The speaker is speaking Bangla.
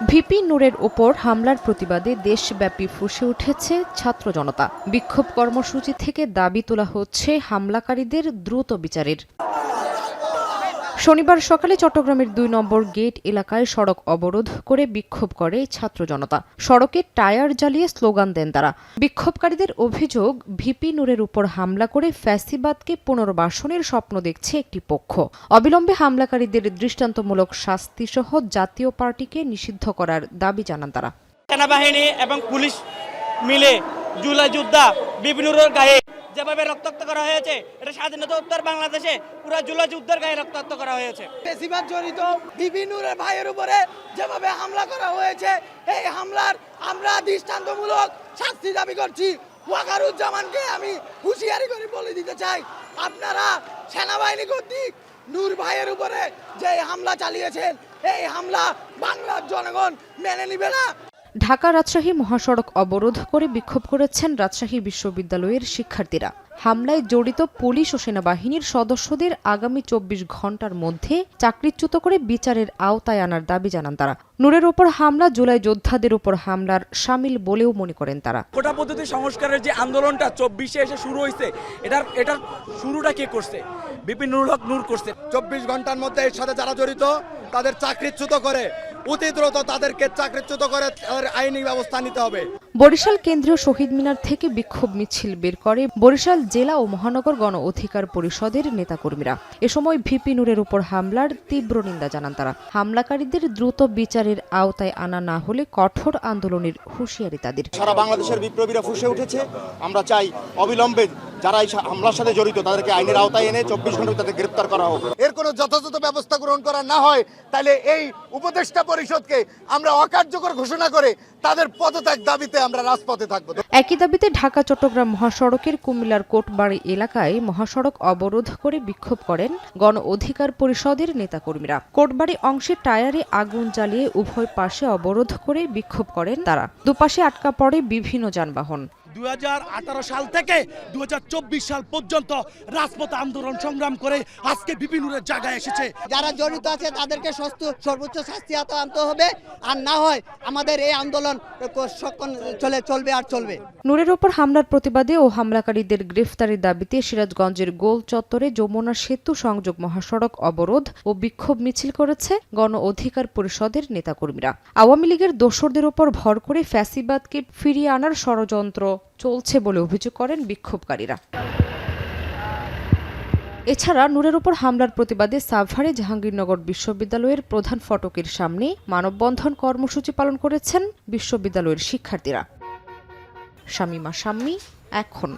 ভিপি নূরের ওপর হামলার প্রতিবাদে দেশব্যাপী ফুঁসে উঠেছে ছাত্র জনতা। বিক্ষোভ কর্মসূচি থেকে দাবি তোলা হচ্ছে হামলাকারীদের দ্রুত বিচারের। শনিবার সকালে চট্টগ্রামের ২ নম্বর গেট এলাকায় সড়ক অবরোধ করে বিক্ষোভ করে ছাত্র জনতা। সড়কে টায়ার জ্বালিয়ে স্লোগান দেন তারা। বিক্ষোভকারীদের অভিযোগ, ভিপি নূরের উপর হামলা করে ফ্যাসিবাদকে পুনর্বাসনের স্বপ্ন দেখছে একটি পক্ষ। অবিলম্বে হামলাকারীদের দৃষ্টান্তমূলক শাস্তিসহ জাতীয় পার্টিকে নিষিদ্ধ করার দাবি জানান তারা। সেনাবাহিনী এবং পুলিশ মিলে জুলাই যোদ্ধা ভিপি নূরের গায়ে যেভাবে রক্তাক্ত করা হয়েছে, এটা স্বাধীনতা উত্তর বাংলাদেশে পুরো জুলাই যুদ্ধের গায়ে রক্তাক্ত করা হয়েছে। বেশিরভাগ জড়িত ভিপি নূরের ভাইয়ের উপরে যেভাবে হামলা করা হয়েছে, এই হামলার আমরা দৃষ্টান্তমূলক শাস্তি দাবি করছি। ওয়াকারুজ্জামানকে আমি হুঁশিয়ারি করে বলে দিতে চাই, আপনারা সেনাবাহিনী কর্তৃক নূর ভাইয়ের উপরে যে হামলা চালিয়েছেন, এই হামলা বাংলার জনগণ মেনে নিবে না। ঢাকা রাজশাহী মহাসড়ক অবরোধ করে বিক্ষোভ করেছেন রাজশাহী বিশ্ববিদ্যালয়ের শিক্ষার্থীরা। হামলায় জড়িত পুলিশ ও সেনাবাহিনীর সদস্যদের আগামী ২৪ ঘণ্টার মধ্যে চাকরিচ্যুত করে বিচারের আওতায় আনার দাবি জানান তারা। নূরের ওপর হামলা জুলাই যোদ্ধাদের উপর হামলার শামিল বলেও মনে করেন তারা। কোটা পদ্ধতি সংস্কারের যে আন্দোলনটা ২৪-এ এসে শুরু হয়েছে, এটার শুরুটা কে করছে? ভিপি নুরুল হক নূর করছে। ২৪ ঘন্টার মধ্যে এর সাথে যারা জড়িত তাদের চাকরিচ্যুত করে, অতি দ্রুত তাদেরকে চাকরিচ্যুত করে আইনি ব্যবস্থা নিতে হবে। বরিশাল কেন্দ্রীয় শহীদ মিনার থেকে বিক্ষোভ মিছিল বের করে বরিশাল জেলা ও মহানগর গণ অধিকার পরিষদের নেতাকর্মীরা। এ সময় ভিপি নূরের উপর হামলার তীব্র নিন্দা জানান তারা। হামলাকারীদের দ্রুত বিচারের আওতায় আনা না হলে কঠোর আন্দোলনের হুঁশিয়ারি তাদের। সারা বাংলাদেশের বিপ্লবীরা ফুঁসে উঠেছে। আমরা চাই অবিলম্বে যারা এই হামলার সাথে জড়িত তাদেরকে আইনের আওতায় এনে ২৪ ঘন্টা তাদের গ্রেপ্তার করা হোক। এর কোনো যথাযথ ব্যবস্থা গ্রহণ করা না হয়, তাহলে এই উপদেষ্টা পরিষদকে আমরা অকার্যকর ঘোষণা করে তাদের পদত্যাগ দাবিতে আমরা রাজপথে থাকব। একই দাবিতে ঢাকা চট্টগ্রাম মহাসড়কের কুমিল্লার কোটবাড়ি এলাকায় মহাসড়ক অবরোধ করে বিক্ষোভ করেন গণ অধিকার পরিষদের নেতাকর্মীরা। কোটবাড়ি অংশে টায়ারে আগুন জ্বালিয়ে উভয় পাশে অবরোধ করে বিক্ষোভ করেন তারা। দুপাশে আটকা পড়ে বিভিন্ন যানবাহন। ২০১৮ সাল থেকে ২০২৪ সাল পর্যন্ত রাজপথে আন্দোলন সংগ্রাম করে আজকে ভিপি নূরের জায়গায় এসেছে। যারা জড়িত আছে তাদেরকে সর্বোচ্চ শাস্তি আনতে হবে, আর না হয় আমাদের এই আন্দোলন চলবে আর চলবে। নূরের ওপর হামলার প্রতিবাদে ও হামলাকারীদের গ্রেফতারের দাবিতে সিরাজগঞ্জের গোল চত্বরে যমুনা সেতু সংযোগ মহাসড়ক অবরোধ ও বিক্ষোভ মিছিল করেছে গণ অধিকার পরিষদের নেতাকর্মীরা। আওয়ামী লীগের দোসরদের ওপর ভর করে ফ্যাসিবাদকে ফিরিয়ে আনার ষড়যন্ত্র চলছে বলে অভিযোগ করেন বিক্ষোভকারীরা। এছাড়া নূরের উপর হামলার প্রতিবাদে সাভারে জাহাঙ্গীরনগর বিশ্ববিদ্যালয়ের প্রধান ফটকের সামনে মানববন্ধন কর্মসূচি পালন করেছেন বিশ্ববিদ্যালয়ের শিক্ষার্থীরা। শামীমা শাম্মী, এখন।